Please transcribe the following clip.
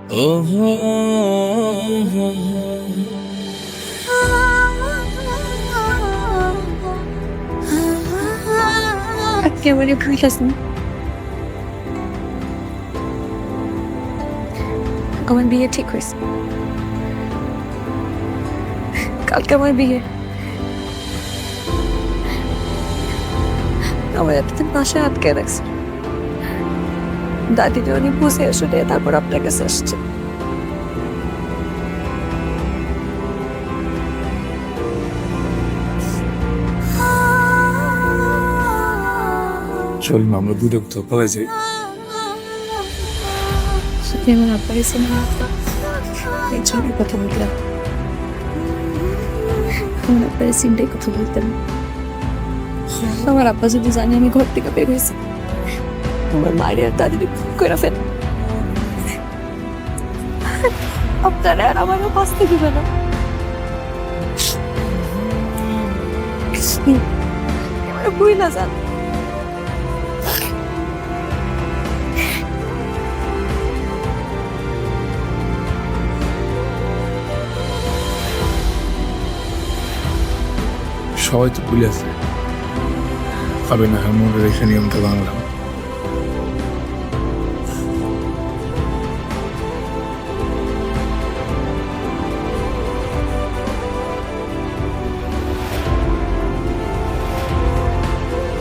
একেবারে ভুইলাছেন আমার বিয়ে ঠিক হয়েছে। কালকে আমার বিয়ে। আমার এতদিন বাসায় আটকে রাখছে। দাদি অনেক বুঝে আসলে তারপর আপনার কাছে আসছে। চল না আমরা দূরে কোথাও পাওয়া যাই। সত্যি আমার আব্বার সিনেমা এই ছবির কথা বললাম। আমার আব্বার সিনটাই কথা বলতাম। আমার আব্বা যদি জানে আমি ঘর থেকে বের হয়েছি, আমার মায়ের আর দাদির খুব করে ফেল, আপনারা আর আমারও বাঁচতে দিবে না। এবার বুঝ না যান। সবাই তো ভুলে আছে, পাবে না মনে রেখে নিয়মটা বাংলাম।